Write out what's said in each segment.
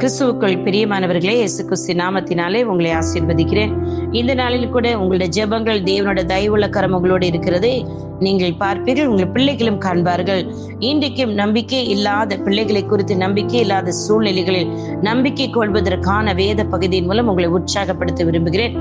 கிறிஸ்துவுக்குள் பிரியமானவர்களே, இயேசு கிறிஸ்து நாமத்தினாலே உங்களை ஆசீர்வதிக்கிறேன். இந்த நாளில் கூட உங்களுடைய ஜெபங்கள் தேவனோட தயவுள்ள கரம் உங்களோடு இருக்கிறது. நீங்கள் பார்ப்பீர்கள், உங்கள் பிள்ளைகளும் காண்பார்கள். இன்றைக்கும் நம்பிக்கை இல்லாத பிள்ளைகளை குறித்து, நம்பிக்கை இல்லாத சூழ்நிலைகளில் நம்பிக்கை கொள்வதற்கான வேத பகுதியின் மூலம் உங்களை உற்சாகப்படுத்த விரும்புகிறேன்.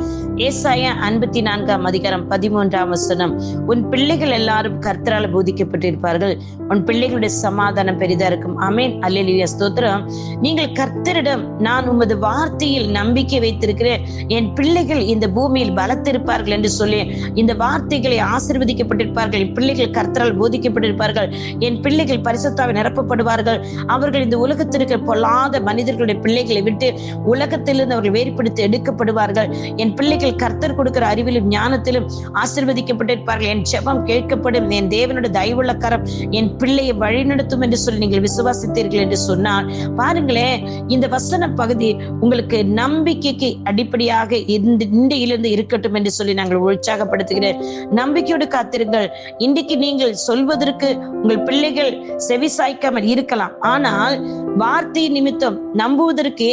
ஏசாயா 54:13 உன் பிள்ளைகள் எல்லாரும் கர்த்தரால் போதிக்கப்பட்டிருப்பார்கள், உன் பிள்ளைகளுடைய சமாதானம் பெரிதா இருக்கும். ஆமென், அல்லேலூயா, ஸ்தோத்திரம். நீங்கள் கர்த்தரிடம் நான் உமது வார்த்தையில் நம்பிக்கை வைத்திருக்கிறேன், என் பிள்ளைகள் இந்த பூமியில் பலத்திருப்பார்கள் என்று சொல்லி இந்த வார்த்தைகளை ஆசீர்வதிக்கப்பட்டிருப்பார்கள். என் பிள்ளைகள் கர்த்தரால் போதிக்கப்பட்டிருப்பார்கள், என் பிள்ளைகள் பரிசுத்தாவில் நிரப்பப்படுவார்கள். அவர்கள் இந்த உலகத்திற்கு பொல்லாத மனிதர்களுடைய பிள்ளைகளை விட்டு உலகத்திலிருந்து அவர்கள் வேறுபடுத்தி எடுக்கப்படுவார்கள். என் பிள்ளைகள் கர்த்தர் கொடுக்கிற அறிவிலும் ஞானத்திலும் ஆசீர்வதிக்கப்பட்டிருப்பார்கள். என் ஜெபம் கேட்கப்படும், என் தேவனுடைய தயவுள்ள கரம் என் பிள்ளையை வழிநடத்தும் என்று சொல்லி நீங்கள் விசுவாசித்தீர்கள் என்று சொன்னால், பாருங்களேன், இந்த வசன பகுதி உங்களுக்கு நம்பிக்கைக்கு அடிப்படையாக இன்றையிலிருந்து இருக்கட்டும் என்று சொல்லி நாங்கள் உற்சாகப்படுத்துகிறேன். நம்பிக்கையோடு காத்திருங்கள். இன்றைக்கு நீங்கள் சொல்வதற்கு உங்கள் பிள்ளைகள் செவிசாய்க்காமல் இருக்கலாம், ஆனால் வார்த்தை நிமித்தம் நம்புவதற்கு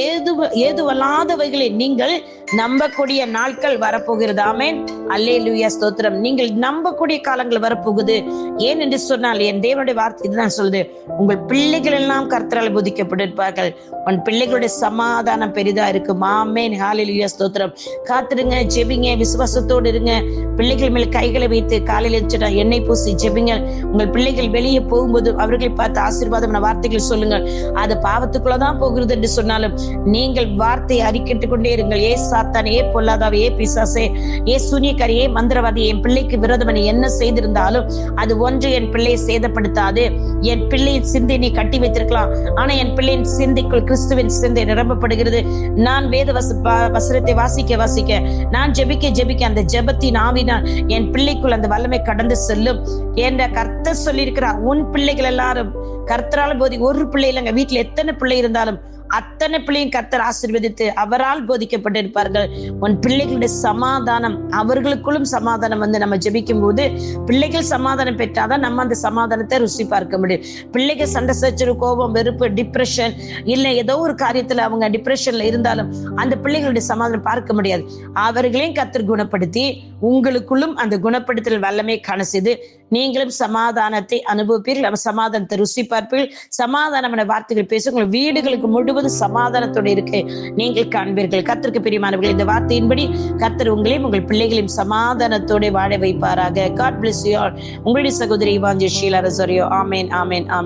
ஏதுவல்லாதவைகளை நீங்கள் நம்பக்கூடிய நாட்கள் வரப்போகிறது. ஆமென், அல்லேலூயா, ஸ்தோத்திரம். நீங்கள் நம்பக்கூடிய காலங்கள் வரப்போகுது. ஏன் என்று சொன்னால், என் தேவனுடைய வார்த்தை இதுதான் சொல்லுது, உங்கள் பிள்ளைகள் எல்லாம் கர்த்தரால் போதிக்கப்பட்டிருப்பார்கள், உன் பிள்ளைகளுடைய சமாதானம் பெரிதா இருக்கும். ஆமென், ஹல்லேலூயா, ஸ்தோத்திரம். காத்திருங்க, ஜெபிங்க, விசுவாசத்தோடு இருங்க. பிள்ளைகள் மேல் கைகளை வைத்து காலையில் எண்ணெய் பூசி ஜெபிங்க. உங்கள் பிள்ளைகள் வெளியே போகும்போது அவர்களை பார்த்து ஆசீர்வாதமான வார்த்தைகள் சொல்லுங்கள். அது பாவத்துக்குள்ளதான் போகிறது என்று சொன்னாலும் நீங்கள் வார்த்தையை அறிக்கிட்டுக் கொண்டே இருங்கள். ஏ சாத்தான், ஏ பொல்லாதாவே, ஏ பிசாசே, ஏ சூனியக்காரி, ஏ மந்திரவாதி, என் பிள்ளைக்கு விரோதம் என்ன செய்திருந்தாலும் அது ஒன்று என் பிள்ளையை சேதப்படுத்தாது. என் பிள்ளையின் சிந்தை நீ கட்டி வைத்திருக்கலாம், ஆனா என் பிள்ளையின் சிந்தைக்குள் கிறிஸ்துவின் சிந்தை நிரம்பப்படுகிறது. நான் வேத வசனத்தை வாசிக்க நான் ஜெபிக்க அந்த ஜெபத்தின் ஆவினால் என் பிள்ளைக்குள் அந்த வல்லமை கடந்து செல்லும் என்ற கர்த்தர் சொல்லியிருக்கிறார். உன் பிள்ளைகள் எல்லாரும் கர்த்தரால் போதி, ஒரு பிள்ளை இல்லைங்க, வீட்டுல எத்தனை பிள்ளை இருந்தாலும் அத்தனை பிள்ளையும் கர்த்தர் ஆசீர்வதித்து அவரால் போதிக்கப்பட்டிருப்பார்கள். உன் பிள்ளைகளுடைய சமாதானம், அவர்களுக்குள்ளும் சமாதானம் நம்ம ஜெபிக்கும் போது பிள்ளைகள் சமாதானம் பெற்றாதான் நம்ம அந்த சமாதானத்தை ருசி பார்க்க முடியும். பிள்ளைகள் சண்டை சச்சரவு, கோபம், வெறுப்பு, டிப்ரெஷன், இல்லை ஏதோ ஒரு காரியத்துல அவங்க டிப்ரெஷன்ல இருந்தாலும் அந்த பிள்ளைகளுடைய சமாதானம் பார்க்க முடியாது. அவர்களையும் கர்த்தர் குணப்படுத்தி உங்களுக்குள்ளும் அந்த குணப்படுத்தல் வல்லமை காண செய்து நீங்களும் சமாதானத்தை அனுபவிப்பீர்கள், சமாதானத்தை ருசி பார்ப்பீர்கள். சமாதானமான வார்த்தைகள் பேச உங்கள் வீடுகளுக்கு முழுவதும் சமாதானத்தோடு இருக்க நீங்கள் காண்பீர்கள். கர்த்தருக்கு பிரியமானவர்கள், இந்த வார்த்தையின்படி கர்த்தர் உங்களையும் உங்கள் பிள்ளைகளையும் சமாதானத்தோடு வாழ வைப்பாராக. God bless you all. உங்களுடைய சகோதரி இவாஞ்சலிஸ்ட் ஷீலா ரொசாரியோ. ஆமென், ஆமென், ஆமென்.